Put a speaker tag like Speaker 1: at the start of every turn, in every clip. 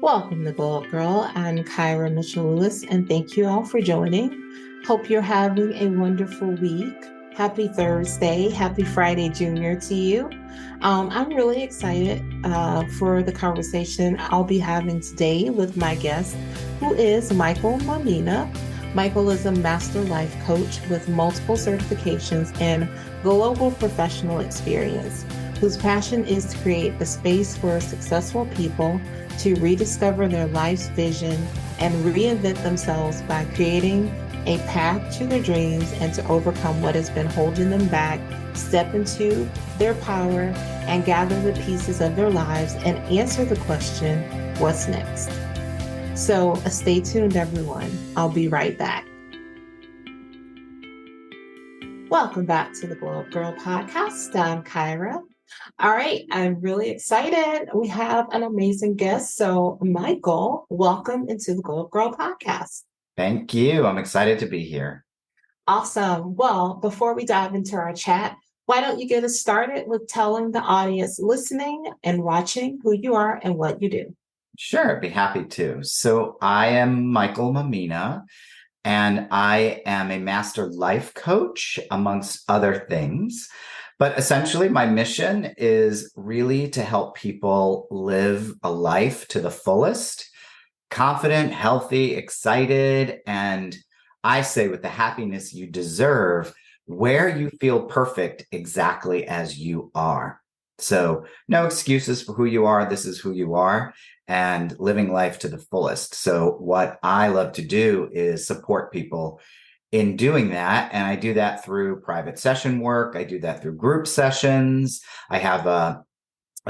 Speaker 1: Welcome to Glow Up Girl. I'm Kyra Mitchell-Lewis, and thank you all for joining. Hope you're having a wonderful week. Happy Thursday. Happy Friday, Junior, to you. I'm really excited for the conversation I'll be having today with my guest, who is Michael Mammina. Michael is a master life coach with multiple certifications and global professional experience, whose passion is to create a space for successful people to rediscover their life's vision and reinvent themselves by creating a path to their dreams and to overcome what has been holding them back, step into their power, and gather the pieces of their lives and answer the question, what's next? So stay tuned, everyone. I'll be right back. Welcome back to the Glow Up Girl podcast. I'm Kyra. All right, I'm really excited. We have an amazing guest. So, Michael, welcome into the Glow Up Girl podcast.
Speaker 2: Thank you. I'm excited to be here.
Speaker 1: Awesome. Well, before we dive into our chat, why don't you get us started with telling the audience listening and watching who you are and what you do?
Speaker 2: Sure, I'd be happy to. So I am Michael Mammina, and I am a master life coach, amongst other things. But essentially, my mission is really to help people live a life to the fullest, confident, healthy, excited, and I say with the happiness you deserve, where you feel perfect exactly as you are. So no excuses for who you are. This is who you are, and living life to the fullest. So what I love to do is support people in doing that. And I do that through private session work. I do that through group sessions. I have a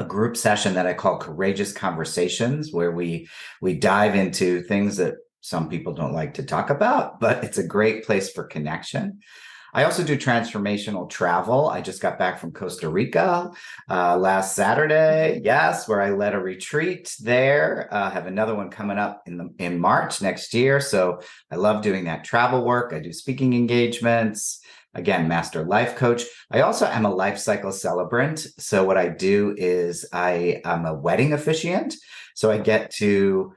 Speaker 2: group session that I call Courageous Conversations, where we dive into things that some people don't like to talk about, but it's a great place for connection. I also do transformational travel. I just got back from Costa Rica last Saturday, yes, where I led a retreat there. Have another one coming up in March next year. So I love doing that travel work. I do speaking engagements. Again, master life coach. I also am a life cycle celebrant. So what I do is I am a wedding officiant. So I get to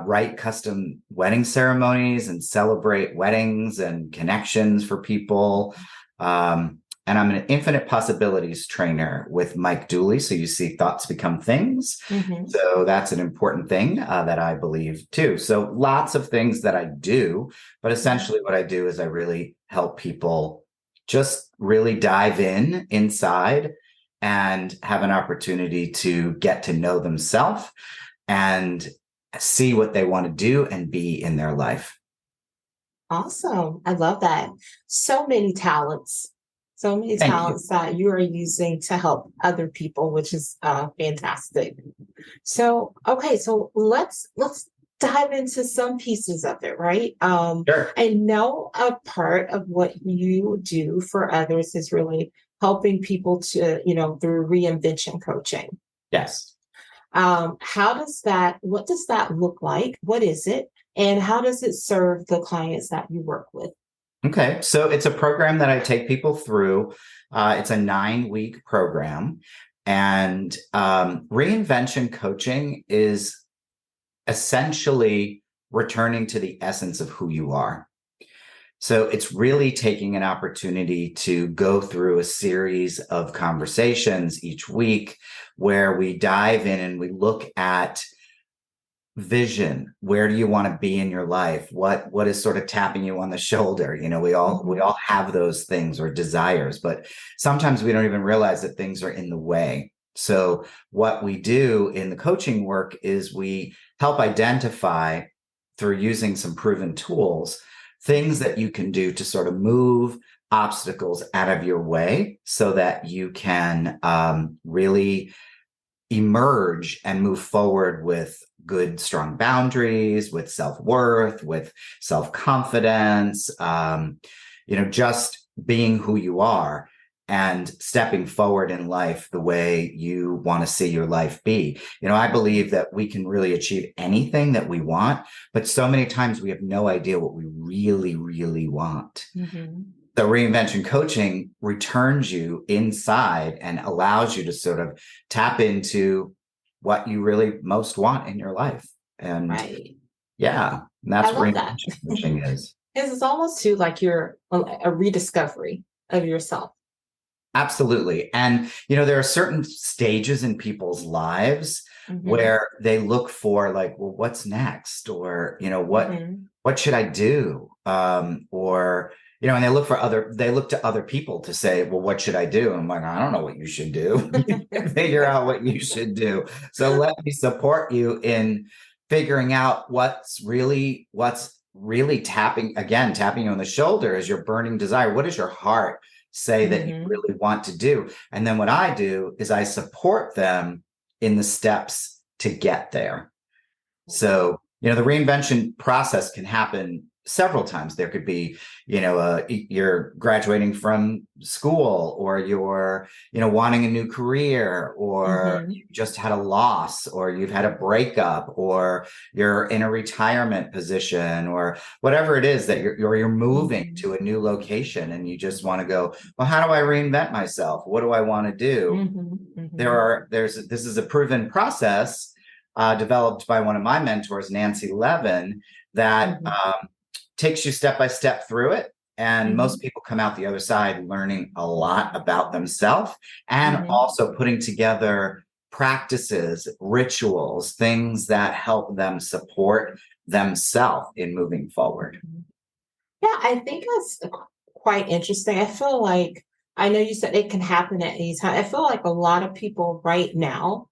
Speaker 2: write custom wedding ceremonies and celebrate weddings and connections for people. And I'm an infinite possibilities trainer with Mike Dooley. So you see thoughts become things. Mm-hmm. So that's an important thing that I believe too. So lots of things that I do, but essentially what I do is I really help people just really dive inside and have an opportunity to get to know themselves and see what they want to do and be in their life.
Speaker 1: Awesome. I love that. So many talents that you are using to help other people, which is fantastic. So, okay, so let's dive into some pieces of it, right?
Speaker 2: Sure.
Speaker 1: I know a part of what you do for others is really helping people to, through reinvention coaching.
Speaker 2: Yes.
Speaker 1: What does that look like? What is it? And how does it serve the clients that you work with?
Speaker 2: Okay. So it's a program that I take people through. It's a 9-week program. And reinvention coaching is essentially returning to the essence of who you are. So it's really taking an opportunity to go through a series of conversations each week where we dive in and we look at vision. Where do you want to be in your life? What is sort of tapping you on the shoulder? We all have those things or desires, but sometimes we don't even realize that things are in the way. So what we do in the coaching work is we help identify, through using some proven tools, things that you can do to sort of move obstacles out of your way so that you can really emerge and move forward with good, strong boundaries, with self-worth, with self-confidence, just being who you are and stepping forward in life the way you want to see your life be. I believe that we can really achieve anything that we want, but so many times we have no idea what we really, really want. Mm-hmm. The reinvention coaching returns you inside and allows you to sort of tap into what you really most want in your life. And
Speaker 1: Right.
Speaker 2: yeah, and
Speaker 1: I
Speaker 2: that's what
Speaker 1: love that.
Speaker 2: reinvention coaching is.
Speaker 1: Because it's almost too like you're a rediscovery of yourself.
Speaker 2: Absolutely. And, there are certain stages in people's lives
Speaker 1: Hmm.
Speaker 2: where they look for like, well, what's next? Or,
Speaker 1: Hmm.
Speaker 2: what should I do? Or, and they look to other people to say, well, what should I do? And I'm like, I don't know what you should do. You can figure out what you should do. So let me support you in figuring out what's really tapping you on the shoulder is your burning desire. What is your heart say that you
Speaker 1: Hmm.
Speaker 2: really want to do? And then what I do is I support them in the steps to get there. So, the reinvention process can happen several times. There could be, you're graduating from school, or you're, wanting a new career, or
Speaker 1: Hmm.
Speaker 2: you just had a loss, or you've had a breakup, or you're in a retirement position, or whatever it is that you're moving
Speaker 1: Hmm.
Speaker 2: to a new location and you just want to go, well, how do I reinvent myself? What do I want to do?
Speaker 1: Hmm. Hmm.
Speaker 2: This is a proven process developed by one of my mentors, Nancy Levin, that
Speaker 1: Hmm.
Speaker 2: takes you step by step through it. And most
Speaker 1: Hmm.
Speaker 2: people come out the other side learning a lot about themselves and
Speaker 1: Hmm.
Speaker 2: also putting together practices, rituals, things that help them support themselves in moving forward.
Speaker 1: Yeah, I think that's quite interesting. I feel like I know you said it can happen at any time. I feel like a lot of people right now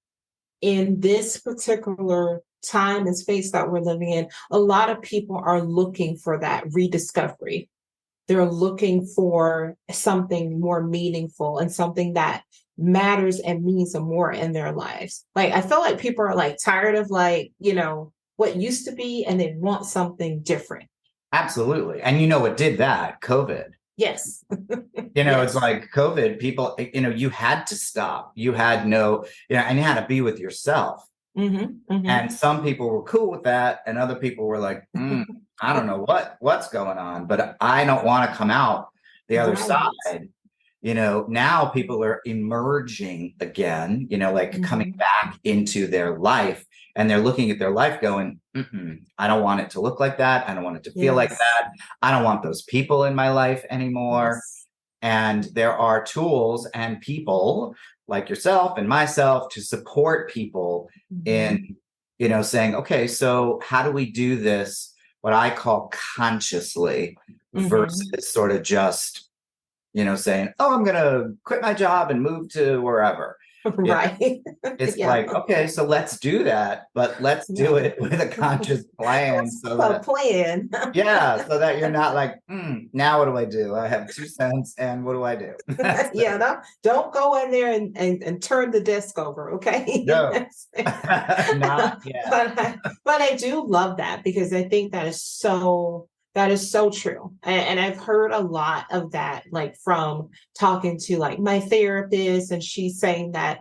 Speaker 1: in this particular time and space that we're living in, a lot of people are looking for that rediscovery. They're looking for something more meaningful and something that matters and means more in their lives. Like I feel like people are like tired of like, what used to be and they want something different.
Speaker 2: Absolutely. And you know what did that? COVID.
Speaker 1: Yes.
Speaker 2: It's
Speaker 1: Yes.
Speaker 2: like COVID, people, you had to stop. You had no, and you had to be with yourself.
Speaker 1: Hmm. Hmm.
Speaker 2: And some people were cool with that, and other people were like, I don't know what's going on, but I don't want to come out the other
Speaker 1: Right.
Speaker 2: side. Now people are emerging again, like coming
Speaker 1: Hmm.
Speaker 2: back into their life, and they're looking at their life going, I don't want it to look like that. I don't want it to feel like
Speaker 1: Yes.
Speaker 2: that. I don't want those people in my life anymore.
Speaker 1: Yes.
Speaker 2: And there are tools and people like yourself and myself to support people in,
Speaker 1: Hmm.
Speaker 2: saying, okay, so how do we do this? What I call consciously
Speaker 1: Hmm.
Speaker 2: versus sort of just, saying, oh, I'm going to quit my job and move to wherever. You
Speaker 1: Right.
Speaker 2: It's
Speaker 1: Yeah.
Speaker 2: like, okay, so let's do that, but let's do
Speaker 1: Yeah.
Speaker 2: it with a conscious plan
Speaker 1: That's
Speaker 2: so
Speaker 1: a
Speaker 2: that
Speaker 1: plan.
Speaker 2: yeah, so that you're not like, now what do I do? I have 2 cents, and what do I do?
Speaker 1: Yeah, no, don't go in there and turn the desk over, okay?
Speaker 2: No, not yet.
Speaker 1: But I do love that because I think that is so true. And I've heard a lot of that, like from talking to like my therapist, and she's saying that,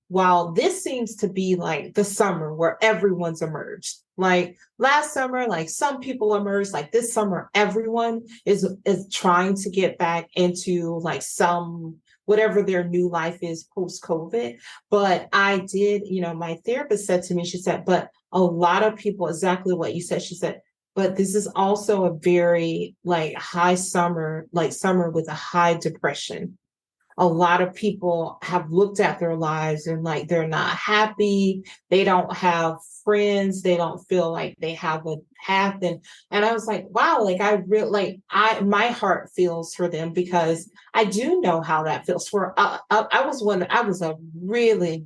Speaker 1: while this seems to be like the summer where everyone's emerged, like last summer, like some people emerged, like this summer, everyone is trying to get back into like some whatever their new life is post COVID. But I did, my therapist said to me, she said, but a lot of people, exactly what you said, she said, but this is also a very like high summer, like summer with a high depression. A lot of people have looked at their lives and like they're not happy, they don't have friends, they don't feel like they have a path. And I was like, wow, like I really like I my heart feels for them because I do know how that feels. I was a really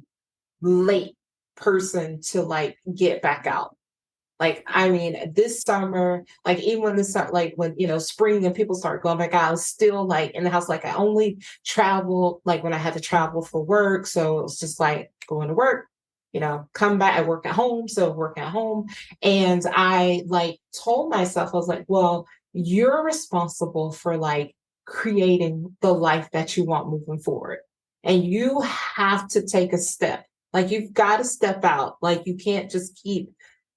Speaker 1: late person to like get back out. Like, I mean, this summer, like even when this like when spring and people start going back out, I was still like in the house. Like I only traveled like when I had to travel for work. So it was just like going to work, come back. I work at home. So work at home. And I like told myself, I was like, well, you're responsible for like creating the life that you want moving forward. And you have to take a step. Like you've got to step out. Like you can't just keep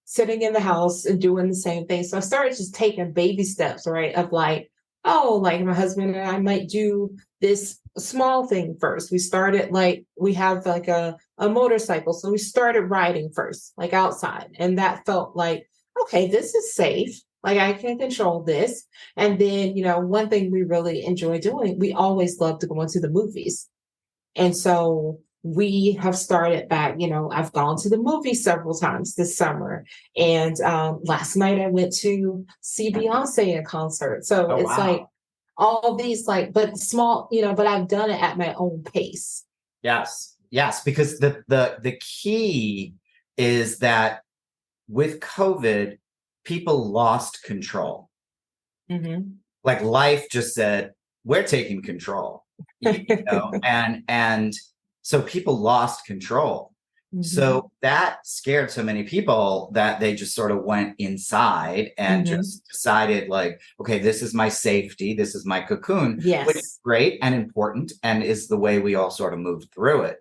Speaker 1: sitting in the house and doing the same thing. So I started just taking baby steps, right? Of like, oh, like my husband and I might do this small thing first. We started like we have like a motorcycle. So we started riding first, like outside. And that felt like, okay, this is safe. Like I can control this. And then, one thing we really enjoy doing, we always love to go into the movies. And so we have started back, I've gone to the movie several times this summer. And last night I went to see Beyonce in concert. So
Speaker 2: Oh,
Speaker 1: it's like
Speaker 2: wow.
Speaker 1: all these like, but small, but I've done it at my own pace.
Speaker 2: Yes. Yes. Because the key is that with COVID, people lost control.
Speaker 1: Hmm.
Speaker 2: Like life just said, we're taking control. And so people lost control.
Speaker 1: Hmm.
Speaker 2: So that scared so many people that they just sort of went inside and
Speaker 1: Hmm.
Speaker 2: just decided, like, okay, this is my safety, this is my cocoon, which is
Speaker 1: Yes.
Speaker 2: great and important and is the way we all sort of moved through it.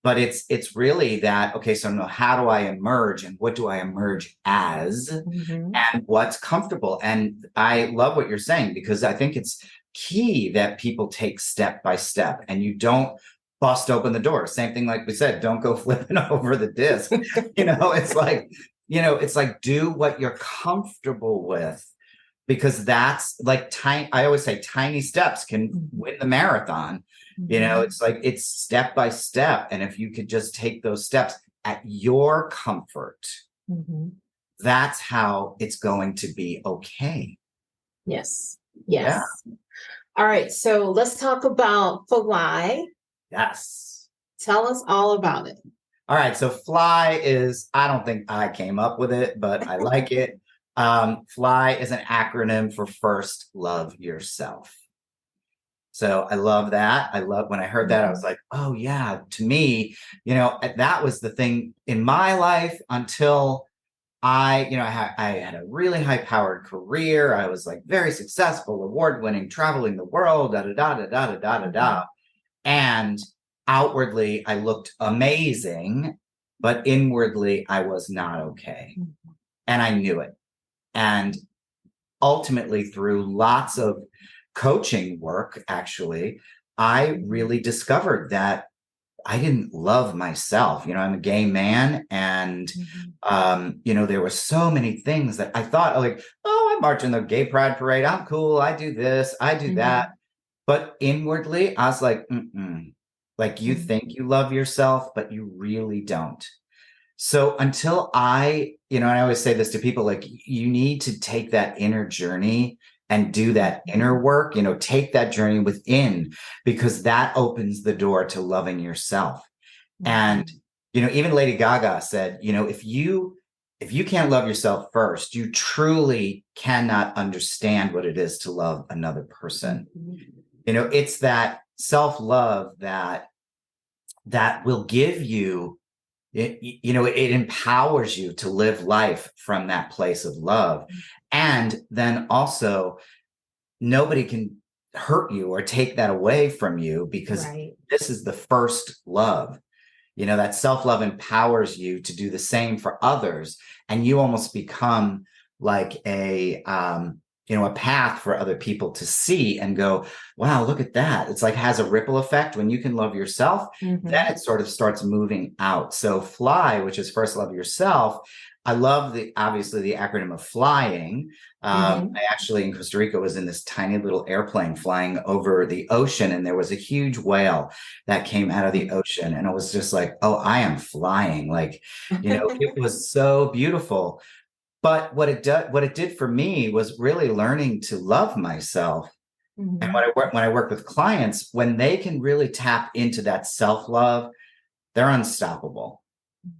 Speaker 2: But it's really that, okay, so no, how do I emerge and what do I emerge as
Speaker 1: Hmm.
Speaker 2: and what's comfortable? And I love what you're saying, because I think it's key that people take step by step and you don't bust open the door. Same thing, like we said, don't go flipping over the disc. It's like, it's like do what you're comfortable with, because that's like tiny. I always say tiny steps can win the marathon.
Speaker 1: Hmm.
Speaker 2: It's like it's step by step. And if you could just take those steps at your comfort,
Speaker 1: Hmm.
Speaker 2: that's how it's going to be okay.
Speaker 1: Yes.
Speaker 2: Yeah.
Speaker 1: Yes. All right. So let's talk about Fly.
Speaker 2: Yes.
Speaker 1: Tell us all about it.
Speaker 2: All right. So fly is, I don't think I came up with it, but I like it. Fly is an acronym for First Love Yourself. So I love that. I love when I heard that, I was
Speaker 1: Mhm.
Speaker 2: like, oh, yeah, to me, that was the thing in my life until I had a really high powered career. I was like very successful, award winning, traveling the world, da da da da da da da da da.
Speaker 1: Mhm.
Speaker 2: And outwardly, I looked amazing, but inwardly, I was not okay.
Speaker 1: Mhm.
Speaker 2: And I knew it. And ultimately, through lots of coaching work, actually, I
Speaker 1: Mhm.
Speaker 2: really discovered that I didn't love myself. I'm a gay man, and
Speaker 1: Mhm.
Speaker 2: there were so many things that I thought, like, oh, I march in the gay pride parade. I'm cool. I do this. I do that.
Speaker 1: Mhm.
Speaker 2: But inwardly, I was like, mm-mm. Like you
Speaker 1: Mhm.
Speaker 2: think you love yourself, but you really don't. So until and I always say this to people, like you need to take that inner journey and do that
Speaker 1: Mhm.
Speaker 2: inner work, take that journey within, because that opens the door to loving yourself. And,
Speaker 1: Mhm.
Speaker 2: even Lady Gaga said, if you can't love yourself first, you truly cannot understand what it is to love another person.
Speaker 1: Mhm.
Speaker 2: It's that self-love that will give you it empowers you to live life from that place of love. And then also nobody can hurt you or take that away from you, because
Speaker 1: Right.
Speaker 2: this is the first love. That self-love empowers you to do the same for others, and you almost become like a path for other people to see and go, wow, look at that. It's like has a ripple effect. When you can love yourself, then
Speaker 1: Mhm.
Speaker 2: it sort of starts moving out. So fly, which is first love yourself. I love obviously the acronym of flying.
Speaker 1: Mhm.
Speaker 2: I actually in Costa Rica was in this tiny little airplane flying over the ocean, and there was a huge whale that came out of the ocean. And it was just like, oh, I am flying. Like, it was so beautiful. But what it did for me was really learning to love myself. And
Speaker 1: Mhm.
Speaker 2: when I work with clients, when they can really tap into that self-love, they're unstoppable.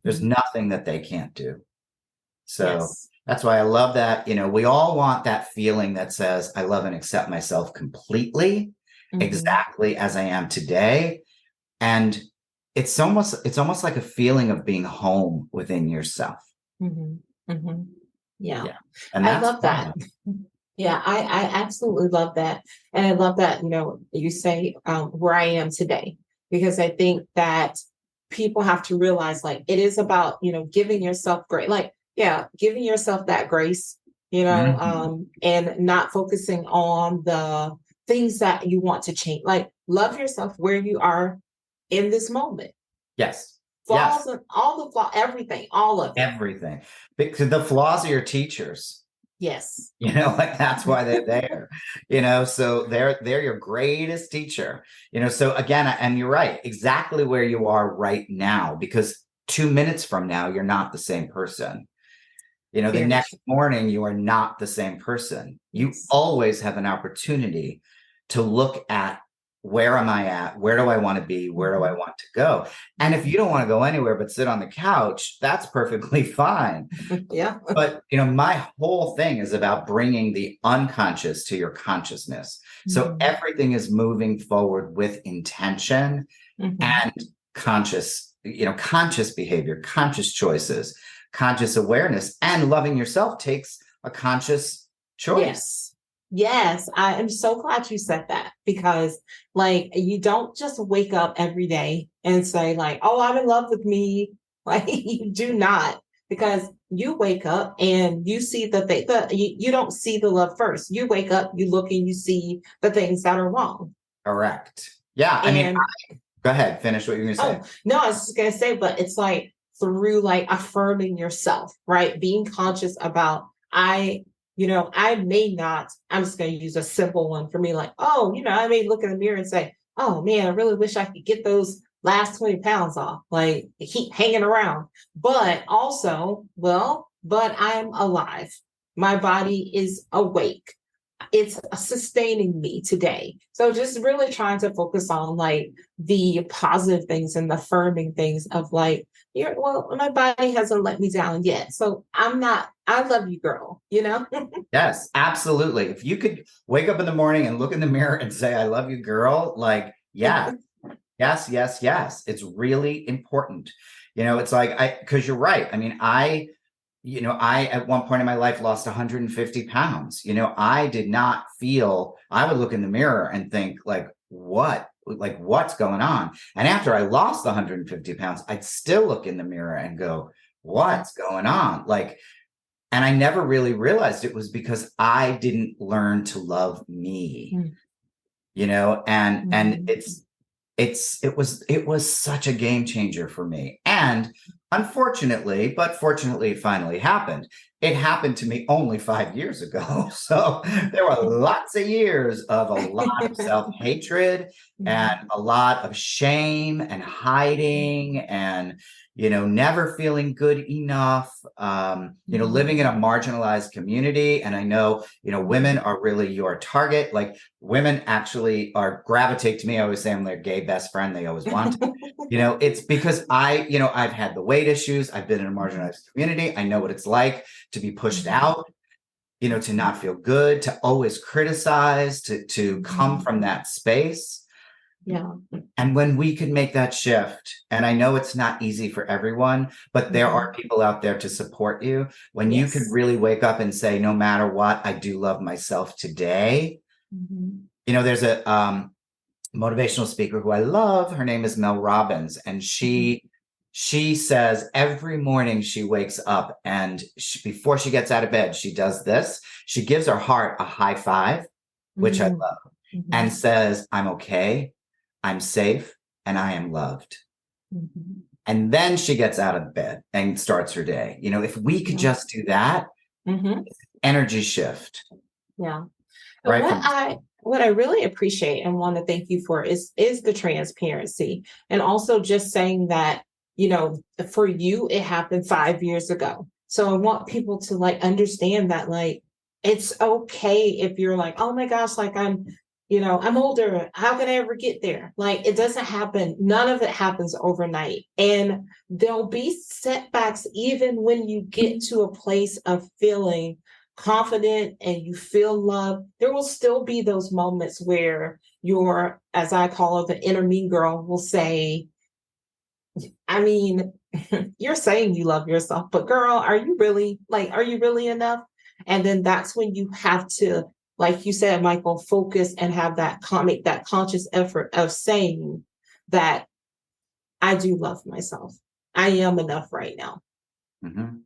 Speaker 2: There's
Speaker 1: Mhm.
Speaker 2: nothing that they can't do. So
Speaker 1: Yes.
Speaker 2: that's why I love that. We all want that feeling that says, I love and accept myself completely,
Speaker 1: Mhm.
Speaker 2: exactly as I am today. And it's almost like a feeling of being home within yourself.
Speaker 1: Mhm. Mhm. Yeah.
Speaker 2: Yeah. And
Speaker 1: I
Speaker 2: that's
Speaker 1: love that.
Speaker 2: fun.
Speaker 1: Yeah, I absolutely love that. And I love that, you say where I am today, because I think that people have to realize like it is about, giving yourself grace. Like, yeah, giving yourself that grace,
Speaker 2: Mhm.
Speaker 1: and not focusing on the things that you want to change. Like love yourself where you are in this moment.
Speaker 2: Yes. Yes.
Speaker 1: Flaws and all the flaw, everything, all of it.
Speaker 2: Everything. Because the flaws are your teachers.
Speaker 1: Yes.
Speaker 2: Like that's why they're there. So they're your greatest teacher. So again, and you're right, exactly where you are right now, because 2 minutes from now, you're not the same person. The
Speaker 1: Very
Speaker 2: next
Speaker 1: true.
Speaker 2: morning, you are not the same person. You
Speaker 1: Yes.
Speaker 2: always have an opportunity to look at, where am I at? Where do I want to be? Where do I
Speaker 1: Mhm.
Speaker 2: want to go? And if you don't want to go anywhere but sit on the couch, that's perfectly fine.
Speaker 1: Yeah.
Speaker 2: But, my whole thing is about bringing the unconscious to your consciousness. So
Speaker 1: Mhm.
Speaker 2: everything is moving forward with intention
Speaker 1: Mhm.
Speaker 2: and conscious behavior, conscious choices, conscious awareness, and loving yourself takes a conscious choice.
Speaker 1: Yes. Yes. I am so glad you said that because, like, you don't just wake up every day and say, like, oh, I'm in love with me. Like, you do not, because you wake up and you see you don't see the love first. You wake up, you look, and you see the things that are wrong.
Speaker 2: Correct. Yeah. I mean,
Speaker 1: And
Speaker 2: go ahead, finish what you're going to say.
Speaker 1: oh, no, I was just gonna say, but it's like through like affirming yourself, right? Being conscious about I may not, I'm just gonna use a simple one for me, like, oh, I may look in the mirror and say, oh man, I really wish I could get those last 20 pounds off. Like they keep hanging around. But also, well, but I'm alive. My body is awake, it's sustaining me today. So just really trying to focus on like the positive things and the affirming things of like, well, my body hasn't let me down yet. So I love you, girl.
Speaker 2: Yes, absolutely. If you could wake up in the morning and look in the mirror and say, I love you, girl, like, yeah, yes, yes, yes. It's really important. It's like, because you're right. I mean, I at one point in my life lost 150 pounds. I did not feel, I would look in the mirror and think, what's going on? And after I lost 150 pounds, I'd still look in the mirror and go, what's going on? And I never really realized it was because I didn't learn to love me, and
Speaker 1: Mhm.
Speaker 2: it was such a game changer for me. And unfortunately, but fortunately, it finally happened. It happened to me only 5 years ago. So there were lots of years of a lot of self-hatred and
Speaker 1: Mhm.
Speaker 2: a lot of shame and hiding and never feeling good enough, living in a
Speaker 1: Mhm.
Speaker 2: marginalized community. And I know, women are really your target. Like, women actually gravitate to me. I always say I'm their gay best friend. They always want to. It's because I've had the weight issues. I've been in a
Speaker 1: Mhm.
Speaker 2: marginalized community. I know what it's like to be pushed
Speaker 1: Mhm.
Speaker 2: out, to not feel good, to always criticize, to come
Speaker 1: Mhm.
Speaker 2: from that space.
Speaker 1: Yeah.
Speaker 2: And when we can make that shift, and I know it's not easy for everyone, but there are
Speaker 1: Mhm.
Speaker 2: people out there to support you. When you can
Speaker 1: Yes.
Speaker 2: really wake up and say, no matter what, I do love myself today.
Speaker 1: Mhm.
Speaker 2: There's a motivational speaker who I love. Her name is Mel Robbins, and
Speaker 1: Mhm.
Speaker 2: she says every morning she wakes up and before she gets out of bed, she does this. She gives her heart a high five, which I
Speaker 1: Mhm.
Speaker 2: love, and
Speaker 1: Mhm.
Speaker 2: says, I'm okay, I'm safe, and I am loved.
Speaker 1: Mhm.
Speaker 2: And then she gets out of bed and starts her day. If we could
Speaker 1: Yeah.
Speaker 2: just do that,
Speaker 1: Mhm.
Speaker 2: energy shift,
Speaker 1: Yeah. And
Speaker 2: right
Speaker 1: what
Speaker 2: from
Speaker 1: I really appreciate and want to thank you for is the transparency and also just saying that, for you it happened 5 years ago. So I want people to like understand that like it's okay if you're like, "Oh my gosh, like I'm older. How can I ever get there?" Like it doesn't happen. None of it happens overnight. And there'll be setbacks even when you get to a place of feeling confident and you feel love. There will still be those moments where your, as I call it, the inner mean girl will say, I mean, you're saying you love yourself, but girl, are you really enough? And then that's when you have to, like you said, Michael, focus and have make that conscious effort of saying that I do love myself. I am enough right now.
Speaker 2: Mhm.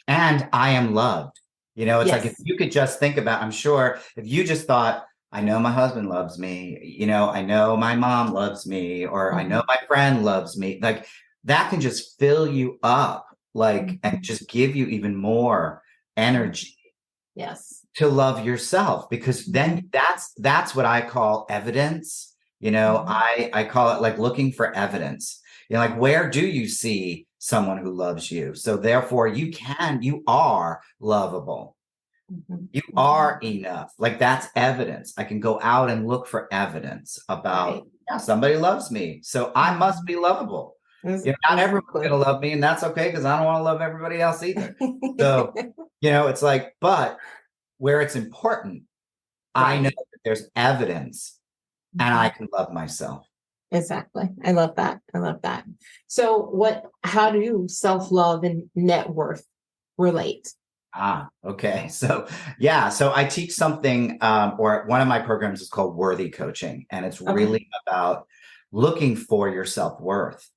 Speaker 2: And I am loved. It's like if
Speaker 1: Yes.
Speaker 2: you could just think about, I'm sure if you just thought, I know my husband loves me, I know my mom loves me, or I know
Speaker 1: Mhm.
Speaker 2: my friend loves me, like that can just fill you up, like, and
Speaker 1: Mhm.
Speaker 2: just give you even more
Speaker 1: Mhm.
Speaker 2: energy
Speaker 1: Yes.
Speaker 2: to love yourself, because then
Speaker 1: Mhm.
Speaker 2: that's what I call evidence.
Speaker 1: Mhm.
Speaker 2: I call it like looking for evidence. Like, where do you see someone who loves you? So therefore you are lovable.
Speaker 1: Mhm.
Speaker 2: You
Speaker 1: Mhm.
Speaker 2: are enough. Like, that's evidence. I can go out and look for evidence about,
Speaker 1: Right.
Speaker 2: yeah, somebody loves me, so I must
Speaker 1: Mhm.
Speaker 2: be lovable. Not everyone's
Speaker 1: Exactly.
Speaker 2: going to love me, and that's okay, because I don't want to love everybody else either. So, it's like, but where it's important, I know
Speaker 1: Right.
Speaker 2: that there's evidence and I
Speaker 1: Mhm.
Speaker 2: can love myself.
Speaker 1: Exactly. I love that. I love that. So how do self-love and net worth relate?
Speaker 2: Okay. So, yeah. So I teach something, or one of my programs is called Worthy Coaching, and it's
Speaker 1: Okay.
Speaker 2: really about looking for your self worth.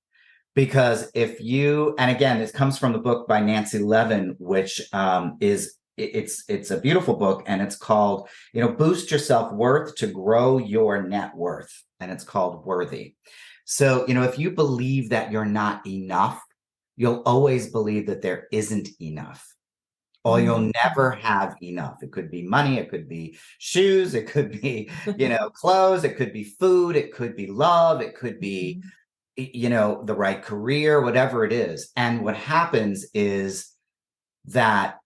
Speaker 2: Because if you, and again, this comes from the book by Nancy Levin, which it's a beautiful book, and it's called, Boost Your Self Worth to Grow Your Net Worth, and it's called Worthy. So, if you believe that you're not enough, you'll always believe that there isn't enough, or you'll never
Speaker 1: Mhm.
Speaker 2: have enough. It could be money, it could be shoes, it could be, clothes, it could be food, it could be love, it could be,
Speaker 1: Mhm.
Speaker 2: the right career, whatever it is. And what happens is that,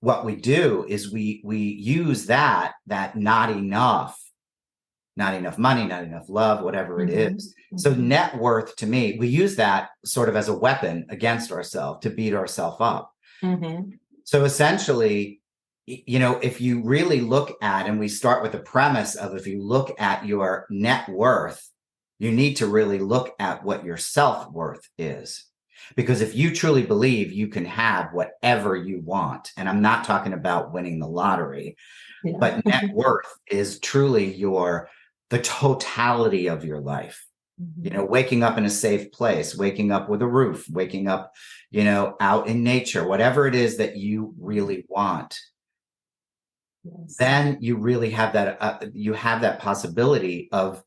Speaker 2: what we do is we use that not enough money, not enough love, whatever it
Speaker 1: Mhm.
Speaker 2: is. So
Speaker 1: Mhm.
Speaker 2: net worth, to me, we use that sort of as a weapon against ourselves to beat ourselves up.
Speaker 1: Mhm.
Speaker 2: So essentially, if you really look at, and we start with the premise of, if you look at your net worth, you need to really look at what your self worth is. Because if you truly believe you can have whatever you want, and I'm not talking about winning the lottery,
Speaker 1: Yeah.
Speaker 2: but net worth is truly the totality of your life.
Speaker 1: Mhm.
Speaker 2: Waking up in a safe place, waking up with a roof, waking up, out in nature, whatever it is that you
Speaker 1: Mhm.
Speaker 2: really want,
Speaker 1: Yes.
Speaker 2: then you have that possibility of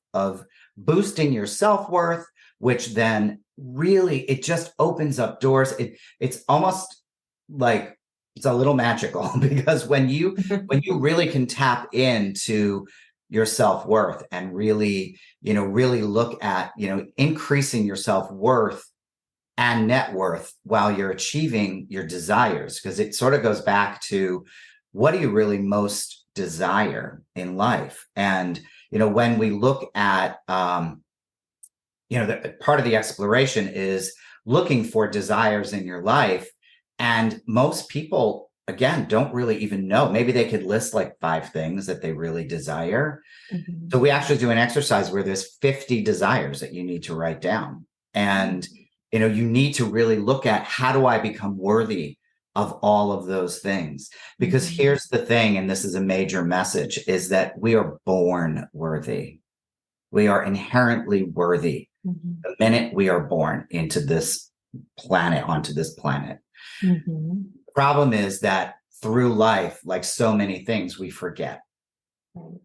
Speaker 2: boosting your self-worth, which then really, it just opens up doors. It's almost like it's a little magical because when you really can tap into your self-worth and really look at, increasing your self-worth and net worth while you're achieving your desires, because it sort of goes back to, what do you really most desire in life? And when we look at, part of the exploration is looking for desires in your life, and most people, again, don't really even know. Maybe they could list like 5 things that they really desire. So
Speaker 1: Mhm.
Speaker 2: we actually do an exercise where there's 50 desires that you need to write down. And, you need to really look at, how do I become worthy of all of those things? Because
Speaker 1: Mhm.
Speaker 2: here's the thing, and this is a major message, is that we are born worthy. We are inherently worthy
Speaker 1: Mhm.
Speaker 2: the minute we are born onto this planet.
Speaker 1: Mhm.
Speaker 2: The problem is that through life, like so many things, we forget.
Speaker 1: Right.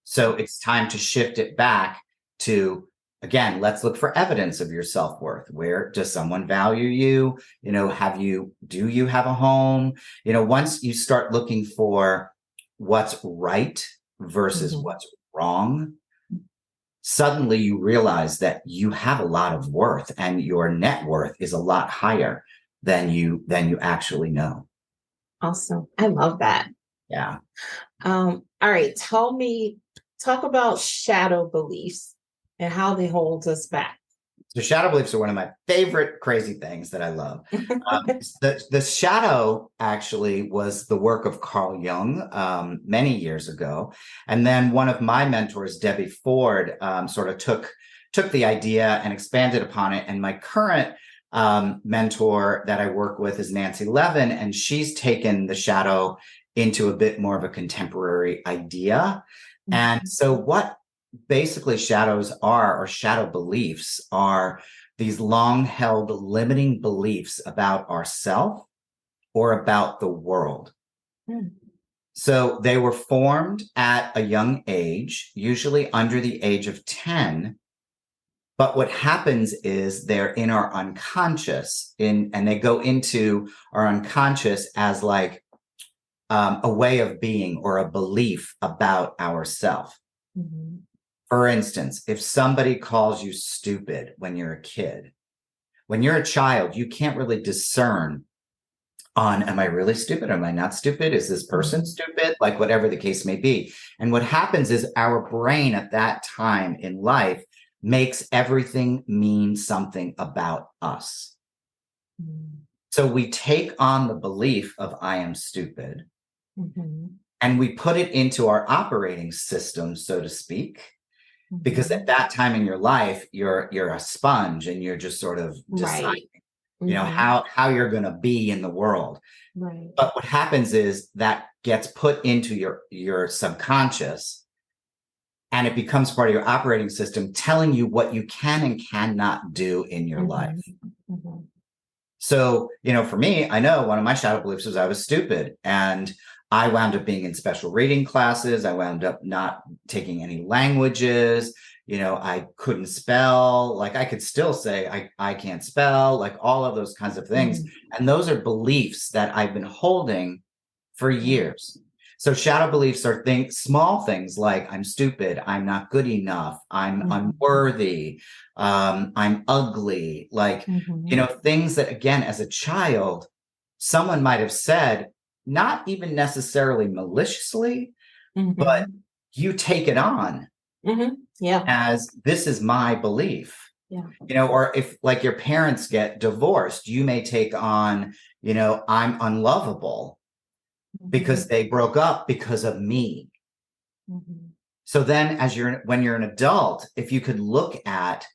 Speaker 2: So it's time to shift it back to, again, let's look for evidence of your self-worth. Where does someone value you? Do you have a home? Once you start looking for what's right versus
Speaker 1: Mhm.
Speaker 2: what's wrong, suddenly you realize that you have a lot of worth, and your net worth is a lot higher than you actually know.
Speaker 1: Awesome. I love that.
Speaker 2: Yeah.
Speaker 1: All right. Talk about shadow beliefs and how they hold us back.
Speaker 2: So shadow beliefs are one of my favorite crazy things that I love. The shadow actually was the work of Carl Jung, many years ago, and then one of my mentors, Debbie Ford, sort of took the idea and expanded upon it. And my current mentor that I work with is Nancy Levin, and she's taken the shadow into a bit more of a contemporary idea. And
Speaker 1: Mhm.
Speaker 2: so what basically shadows are, or shadow beliefs are, these long held limiting beliefs about ourself or about the world.
Speaker 1: Mm.
Speaker 2: So they were formed at a young age, usually under the age of 10. But what happens is they're in our unconscious and they go into our unconscious as like a way of being or a belief about ourself.
Speaker 1: Mm-hmm.
Speaker 2: For instance, if somebody calls you stupid when you're a kid, when you're a child, you can't really discern on, am I really stupid? Am I not stupid? Is this person stupid? Like whatever the case may be. And what happens is our brain at that time in life makes everything mean something about us.
Speaker 1: Mm-hmm.
Speaker 2: So we take on the belief of I am stupid
Speaker 1: Mm-hmm.
Speaker 2: and we put it into our operating system, so to speak. Because at that time in your life, you're a sponge and you're just sort of deciding,
Speaker 1: Right.
Speaker 2: how you're going to be in the world.
Speaker 1: Right.
Speaker 2: But what happens is that gets put into your subconscious and it becomes part of your operating system, telling you what you can and cannot do in your life.
Speaker 1: Mm-hmm.
Speaker 2: So, for me, I know one of my shadow beliefs was I was stupid. And I wound up being in special reading classes. I wound up not taking any languages. I couldn't spell. Like I could still say I can't spell, like all of those kinds of things.
Speaker 1: Mm-hmm.
Speaker 2: And those are beliefs that I've been holding for years. So shadow beliefs are small things like I'm stupid, I'm not good enough, I'm unworthy, I'm ugly, like, things that, again, as a child, someone might have said, not even necessarily maliciously, but you take it on
Speaker 1: Yeah.
Speaker 2: as this is my belief.
Speaker 1: Yeah.
Speaker 2: Or if like your parents get divorced, you may take on, I'm unlovable because they broke up because of me. So then when you're an adult, if you could look at,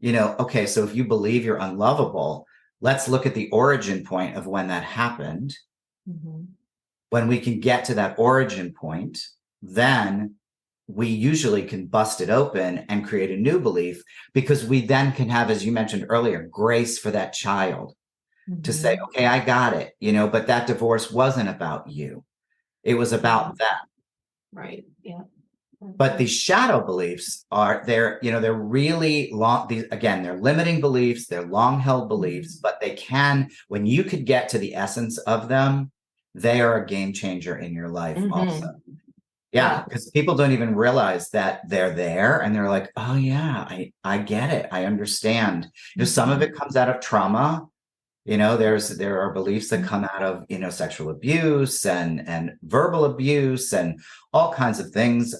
Speaker 2: okay, so if you believe you're unlovable, let's look at the origin point of when that happened. When we can get to that origin point, then we usually can bust it open and create a new belief because we then can have, as you mentioned earlier, grace for that child to say, okay, I got it, but that divorce wasn't about you. It was about them.
Speaker 1: Right. Yeah.
Speaker 2: But these shadow beliefs they're really long. They're limiting beliefs, they're long held beliefs, but when you could get to the essence of them, they are a game changer in your life also. Yeah, because people don't even realize that they're there and they're like, oh yeah, I get it. I understand. Some of it comes out of trauma. There are beliefs that come out of, sexual abuse and verbal abuse and all kinds of things,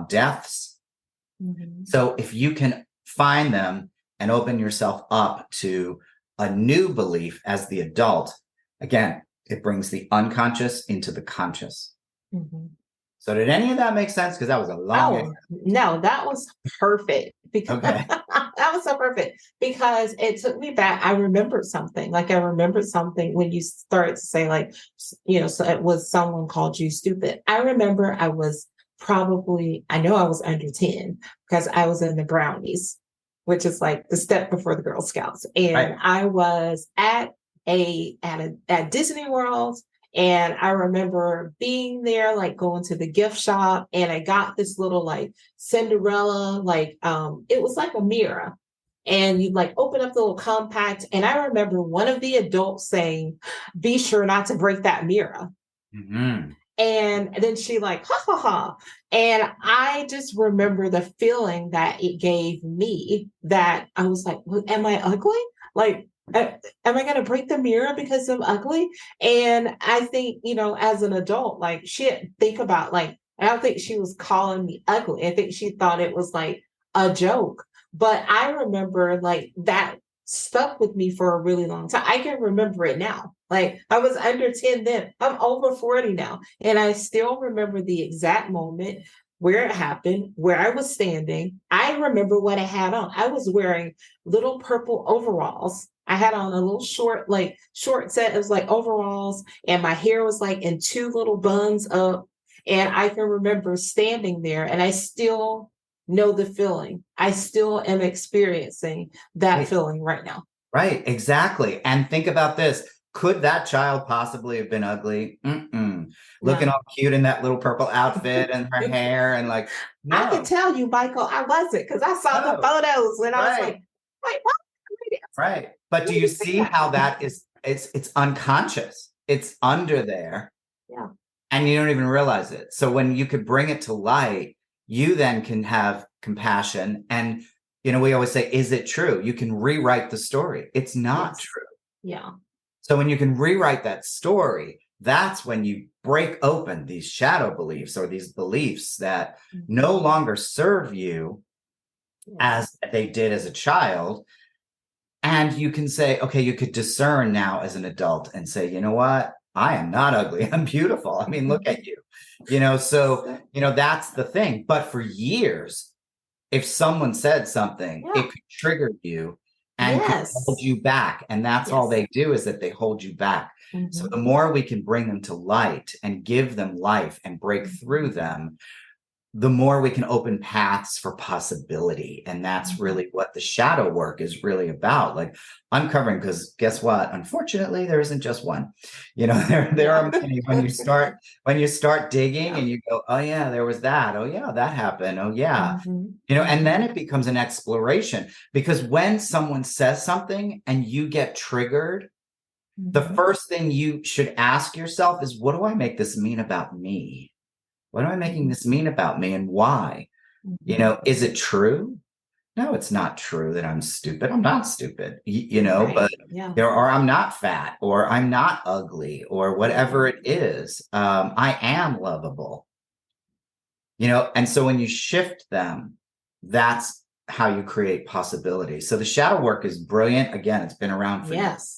Speaker 2: deaths. So if you can find them and open yourself up to a new belief as the adult, again, it brings the unconscious into the conscious. So did any of that make sense? Because that was a long
Speaker 1: Oh, no, that was perfect because
Speaker 2: Okay.
Speaker 1: that was so perfect because it took me back. I remembered something. Like I remembered something when you started to say like, so it was someone called you stupid. I remember I was I know I was under 10 because I was in the Brownies, which is like the step before the Girl Scouts. And
Speaker 2: Right.
Speaker 1: I was at Disney World. And I remember being there, like going to the gift shop, and I got this little like Cinderella, like it was like a mirror. And you like open up the little compact. And I remember one of the adults saying, be sure not to break that mirror. And then she like, ha ha ha. And I just remember the feeling that it gave me that I was like, well, am I ugly? Like, am I going to break the mirror because I'm ugly? And I think, as an adult, like shit, think about like, I don't think she was calling me ugly. I think she thought it was like a joke. But I remember like that stuck with me for a really long time. I can remember it now. Like I was under 10 then. I'm over 40 now. And I still remember the exact moment where it happened, where I was standing. I remember what I had on. I was wearing little purple overalls. I had on a little short set. It was like overalls, and my hair was like in two little buns up. And I can remember standing there, and I still know the feeling. I still am experiencing that feeling right now.
Speaker 2: Right, exactly. And think about this. Could that child possibly have been ugly? Mm-mm. Looking
Speaker 1: No.
Speaker 2: all cute in that little purple outfit and her hair and like,
Speaker 1: I can
Speaker 2: no,
Speaker 1: tell you, Michael, I wasn't because I saw the
Speaker 2: no,
Speaker 1: photos when I was like,
Speaker 2: right,
Speaker 1: wait, what?
Speaker 2: right. But
Speaker 1: When
Speaker 2: do
Speaker 1: did
Speaker 2: you
Speaker 1: you say
Speaker 2: see
Speaker 1: that?
Speaker 2: how that is? It's unconscious. It's under there,
Speaker 1: Yeah.
Speaker 2: and you don't even realize it. So when you could bring it to light, you then can have compassion. And we always say, "Is it true?" You can rewrite the story. It's not
Speaker 1: Yes.
Speaker 2: true.
Speaker 1: Yeah.
Speaker 2: So when you can rewrite that story, that's when you break open these shadow beliefs or these beliefs that no
Speaker 1: Mhm.
Speaker 2: longer serve you
Speaker 1: Yes.
Speaker 2: as they did as a child. And you can say, okay, you could discern now as an adult and say, you know what? I am not ugly. I'm beautiful. I mean, look at you. That's the thing. But for years, if someone said something,
Speaker 1: Yeah.
Speaker 2: it could trigger you and could hold
Speaker 1: Yes.
Speaker 2: you back. And that's all
Speaker 1: Yes.
Speaker 2: they do is that they hold you back. So the
Speaker 1: Hmm.
Speaker 2: more we can bring them to light and give them life and break through
Speaker 1: Hmm.
Speaker 2: them, the more we can open paths for possibility. And that's
Speaker 1: Hmm.
Speaker 2: really what the shadow work is really about, like uncovering, because guess what? Unfortunately, there isn't just one. There
Speaker 1: Yeah.
Speaker 2: are many. When you start digging
Speaker 1: Yeah.
Speaker 2: and you go, oh yeah, there was that. Oh yeah, that happened. Oh yeah.
Speaker 1: Hmm.
Speaker 2: And then
Speaker 1: Hmm.
Speaker 2: it becomes an exploration, because when someone says something and you get triggered, the
Speaker 1: Hmm.
Speaker 2: first thing you should ask yourself is, what do I make this mean about me? What am I making this mean about me, and why?
Speaker 1: Hmm.
Speaker 2: Is it true? No, it's not true that I'm stupid. I'm not stupid,
Speaker 1: Right.
Speaker 2: but
Speaker 1: Yeah.
Speaker 2: or I'm not fat, or I'm not ugly, or whatever
Speaker 1: Hmm.
Speaker 2: it is. I am lovable, and so when you shift them, that's how you create possibility. So the shadow work is brilliant. Again, it's been around for years.
Speaker 1: Yes.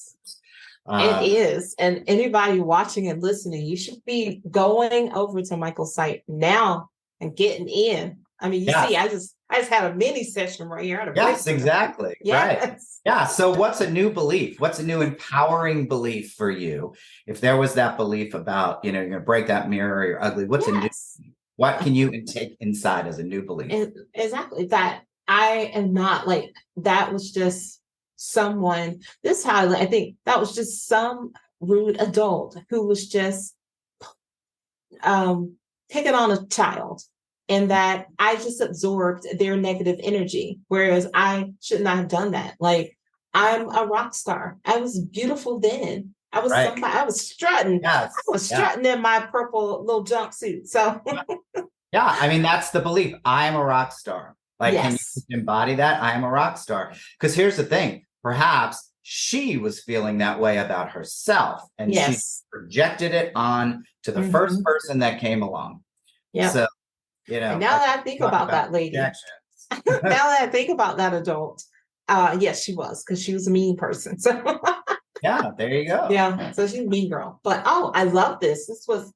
Speaker 1: It
Speaker 2: Um,
Speaker 1: is. And anybody watching and listening, you should be going over to Michael's site now and getting in. I mean, you see,
Speaker 2: yes,
Speaker 1: I just had a mini session right here. I had a
Speaker 2: yes,
Speaker 1: breakthrough.
Speaker 2: exactly. Right.
Speaker 1: Yes.
Speaker 2: Yeah. So what's a new belief? What's a new empowering belief for you? If there was that belief about, you're going to break that mirror, you're ugly, what's a new,
Speaker 1: Yes.
Speaker 2: what can you take inside as a new belief?
Speaker 1: And exactly that I am not like that was just someone, this how I think that was just some rude adult who was just um, picking on a child, and that I just absorbed their negative energy, whereas I should not have done that. Like, I'm a rock star. I was beautiful then. I was
Speaker 2: Right.
Speaker 1: somebody. I was strutting. I
Speaker 2: Yes.
Speaker 1: was
Speaker 2: Yeah.
Speaker 1: strutting in my purple little jumpsuit. So
Speaker 2: Yeah. I mean, that's the belief. I am a rock star. Like, can you
Speaker 1: yes,
Speaker 2: embody that? I am a rock star. Because here's the thing, perhaps she was feeling that way about herself, and she
Speaker 1: yes,
Speaker 2: projected it on to the first
Speaker 1: hmm,
Speaker 2: person that came along.
Speaker 1: yep.
Speaker 2: So,
Speaker 1: And now
Speaker 2: I
Speaker 1: that I think
Speaker 2: talk
Speaker 1: about
Speaker 2: about
Speaker 1: that lady,
Speaker 2: projections.
Speaker 1: now that I think about that adult, yes, she was because she was a mean person. So
Speaker 2: Yeah, there you go.
Speaker 1: yeah, so she's a mean girl. But oh, I love this. This was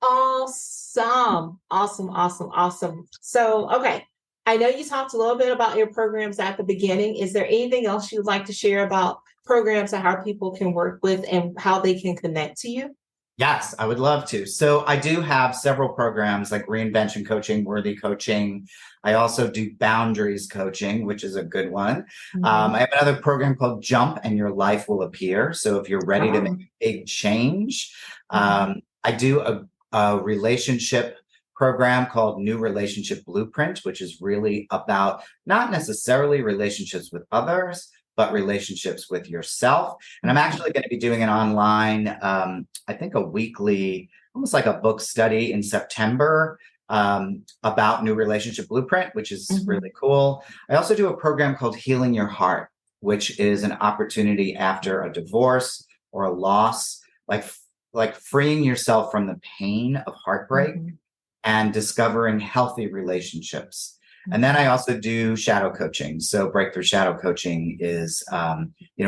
Speaker 1: awesome. Awesome, awesome, awesome. So, okay. I know you talked a little bit about your programs at the beginning. Is there anything else you'd like to share about programs and how people can work with and how they can connect to you?
Speaker 2: Yes, I would love to. So I do have several programs like reinvention coaching, worthy coaching. I also do boundaries coaching, which is a good one. I
Speaker 1: Mhm.
Speaker 2: have another program called Jump and Your Life Will Appear. So if you're ready to make
Speaker 1: Oh,
Speaker 2: a big change,
Speaker 1: mhm.
Speaker 2: I do a relationship program called New Relationship Blueprint, which is really about not necessarily relationships with others, but relationships with yourself. And I'm
Speaker 1: Mhm.
Speaker 2: actually going to be doing an online, I think a weekly, almost like a book study in September, about New Relationship Blueprint, which is really
Speaker 1: Mhm.
Speaker 2: cool. I also do a program called Healing Your Heart, which is an opportunity after a divorce or a loss, like freeing yourself from the pain of heartbreak
Speaker 1: Mhm.
Speaker 2: and discovering healthy relationships. And then I
Speaker 1: Mhm.
Speaker 2: also do shadow coaching. So breakthrough shadow coaching is,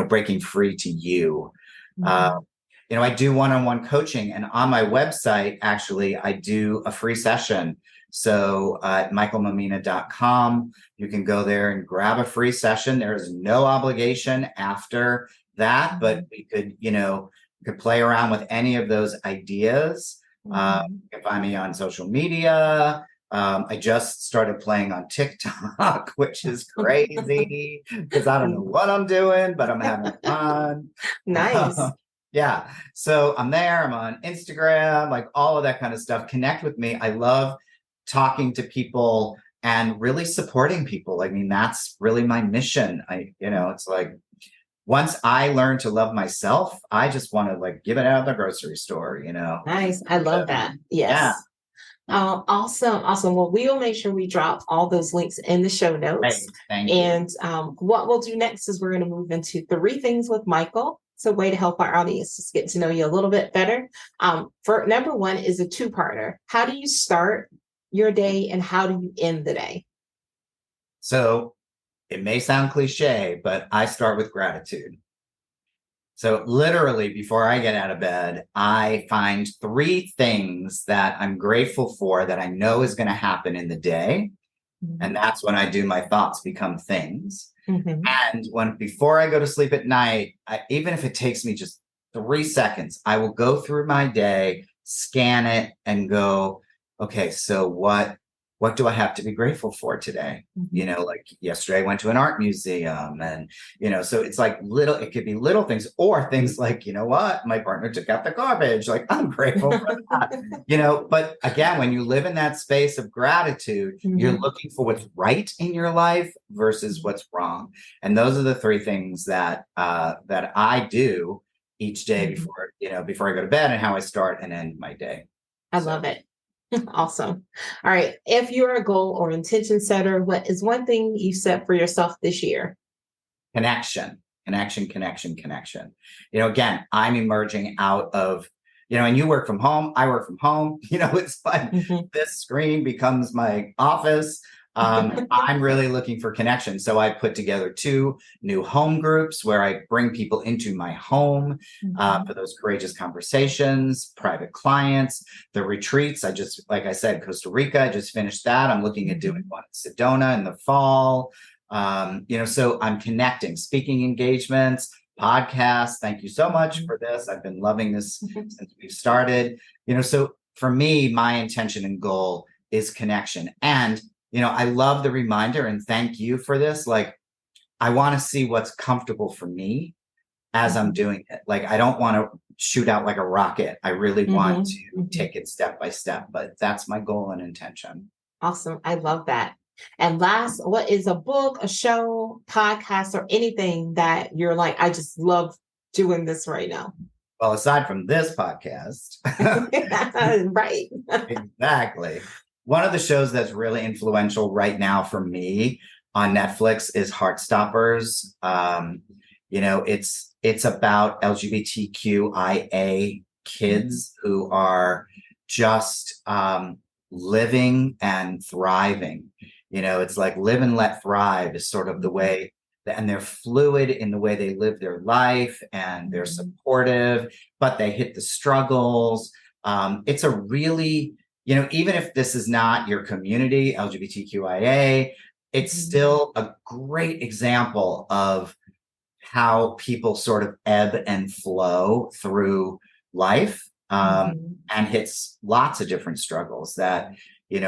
Speaker 2: breaking free to you. Uh,
Speaker 1: Mhm.
Speaker 2: I do one-on-one coaching, and on my website, actually, I do a free session. So at michaelmammina.com, you can go there and grab a free session. There is no obligation after that, but
Speaker 1: Mhm.
Speaker 2: we could play around with any of those ideas.
Speaker 1: Mhm.
Speaker 2: You can find me on social media. I just started playing on TikTok, which is crazy because I don't know what I'm doing, but I'm having fun.
Speaker 1: Nice.
Speaker 2: Yeah. So I'm there. I'm on Instagram, like all of that kind of stuff. Connect with me. I love talking to people and really supporting people. I mean, that's really my mission. It's like once I learn to love myself, I just want to like give it out at the grocery store.
Speaker 1: Nice. I love that.
Speaker 2: Yeah.
Speaker 1: Yes. Awesome. Awesome. Well, we'll make sure we drop all those links in the show notes.
Speaker 2: Great. Thank you.
Speaker 1: And what we'll do next is we're going to move into three things with Michael. It's a way to help our audience just get to know you a little bit better. For number one is a two-parter. How do you start your day and how do you end the day?
Speaker 2: So it may sound cliche, but I start with gratitude. So literally before I get out of bed, I find three things that I'm grateful for that I know is going to happen in the day. And that's when I do my thoughts become things.
Speaker 1: Mm-hmm.
Speaker 2: And before I go to sleep at night, even if it takes me just 3 seconds, I will go through my day, scan it, and go, okay, so what do I have to be grateful for today?
Speaker 1: Mm-hmm.
Speaker 2: Like yesterday I went to an art museum and, so it's like it could be little things or things like, you know what, my partner took out the garbage. Like I'm grateful for that, but again, when you live in that space of gratitude, you're looking for what's right in your life versus what's wrong. And those are the three things that I do each day before I go to bed and how I start and end my day.
Speaker 1: I love it. Awesome. All right. If you're a goal or intention setter, what is one thing you set for yourself this year?
Speaker 2: Connection. Again, I'm emerging out of, and you work from home, I work from home, it's like this screen becomes my office. I'm really looking for connection. So I put together 2 new home groups where I bring people into my home for those courageous conversations, private clients, the retreats. Like I said, Costa Rica, I just finished that. I'm looking at doing one in Sedona in the fall. So I'm connecting, speaking engagements, podcasts. Thank you so much for this. I've been loving this since we've started. So for me, my intention and goal is connection. And I love the reminder and thank you for this. Like, I want to see what's comfortable for me as I'm doing it. Like, I don't want to shoot out like a rocket. I really want to take it step by step, but that's my goal and intention.
Speaker 1: Awesome. I love that. And last, what is a book, a show, podcast, or anything that you're like, I just love doing this right now?
Speaker 2: Well, aside from this podcast.
Speaker 1: Right.
Speaker 2: Exactly. One of the shows that's really influential right now for me on Netflix is Heartstoppers. It's about LGBTQIA kids who are just living and thriving. It's like live and let thrive is sort of the way, and they're fluid in the way they live their life and they're supportive, but they hit the struggles. It's a really, even if this is not your community, LGBTQIA, it's still a great example of how people sort of ebb and flow through life and hits lots of different struggles that,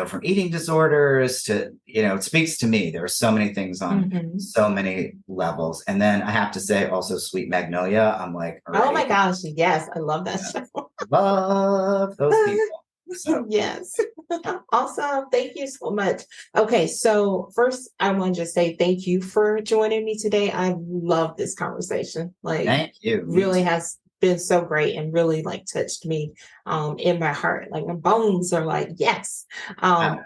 Speaker 2: from eating disorders to, it speaks to me. There are so many things on so many levels. And then I have to say also Sweet Magnolia. I'm like,
Speaker 1: oh my gosh. Yes. I love that show.
Speaker 2: Love those people. So.
Speaker 1: Yes. Awesome. Thank you so much. Okay. So first I want to just say thank you for joining me today. I love this conversation. Like,
Speaker 2: thank you.
Speaker 1: Really has been so great and really like touched me in my heart. Like my bones are like, yes.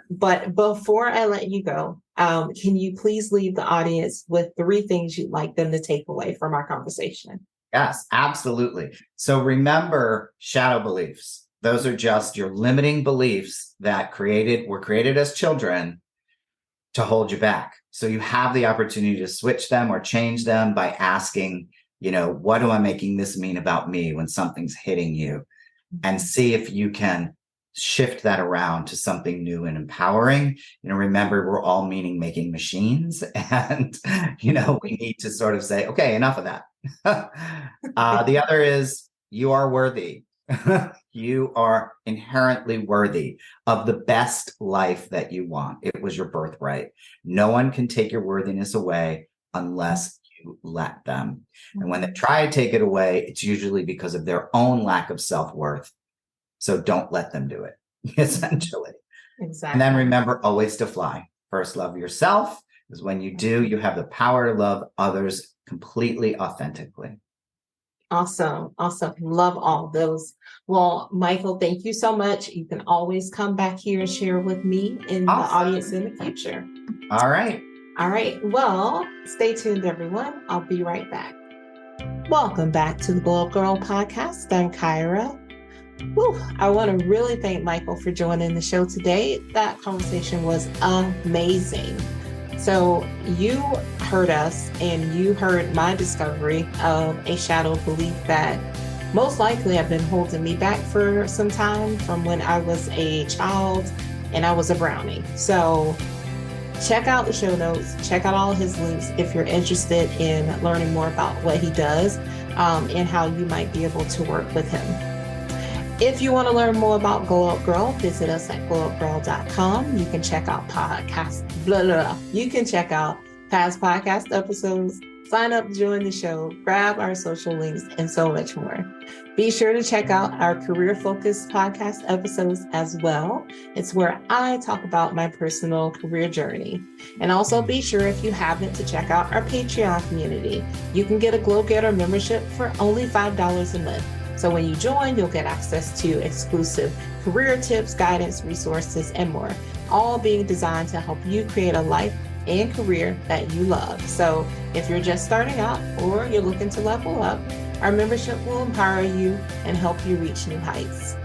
Speaker 1: But before I let you go, can you please leave the audience with 3 things you'd like them to take away from our conversation?
Speaker 2: Yes, absolutely. So remember shadow beliefs. Those are just your limiting beliefs that were created as children to hold you back. So you have the opportunity to switch them or change them by asking, what am I making this mean about me when something's hitting you? And see if you can shift that around to something new and empowering. Remember, we're all meaning making machines. And, we need to sort of say, okay, enough of that. The other is you are worthy. You are inherently worthy of the best life that you want. It was your birthright. No one can take your worthiness away unless you let them. And when they try to take it away, it's usually because of their own lack of self-worth. So don't let them do it, essentially.
Speaker 1: Exactly.
Speaker 2: And then remember always to fly. First, love yourself, because when you do, you have the power to love others completely authentically.
Speaker 1: Awesome. Awesome. Love all those. Well, Michael, thank you so much. You can always come back here and share with me and the audience in the future.
Speaker 2: All right.
Speaker 1: All right. Well, stay tuned, everyone. I'll be right back. Welcome back to the Glow Up Girl podcast. I'm Kyra. I want to really thank Michael for joining the show today. That conversation was amazing. So you heard us and you heard my discovery of a shadow belief that most likely have been holding me back for some time from when I was a child and I was a brownie. So check out the show notes, check out all his links if you're interested in learning more about what he does and how you might be able to work with him. If you want to learn more about Glow Up Girl, visit us at glowupgirl.com. You can check out You can check out past podcast episodes, sign up to join the show, grab our social links, and so much more. Be sure to check out our career-focused podcast episodes as well. It's where I talk about my personal career journey. And also be sure, if you haven't, to check out our Patreon community. You can get a Glow Getter membership for only $5 a month. So when you join, you'll get access to exclusive career tips, guidance, resources, and more, all being designed to help you create a life and career that you love. So if you're just starting out or you're looking to level up, our membership will empower you and help you reach new heights.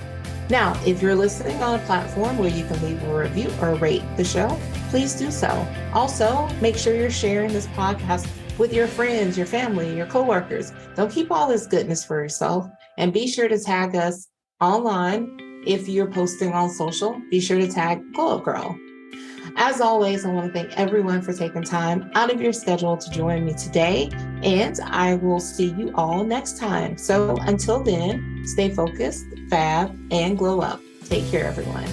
Speaker 1: Now, if you're listening on a platform where you can leave a review or rate the show, please do so. Also, make sure you're sharing this podcast with your friends, your family, your coworkers. Don't keep all this goodness for yourself. And be sure to tag us online. If you're posting on social, be sure to tag Glow Up Girl. As always, I want to thank everyone for taking time out of your schedule to join me today. And I will see you all next time. So until then, stay focused, fab, and glow up. Take care, everyone.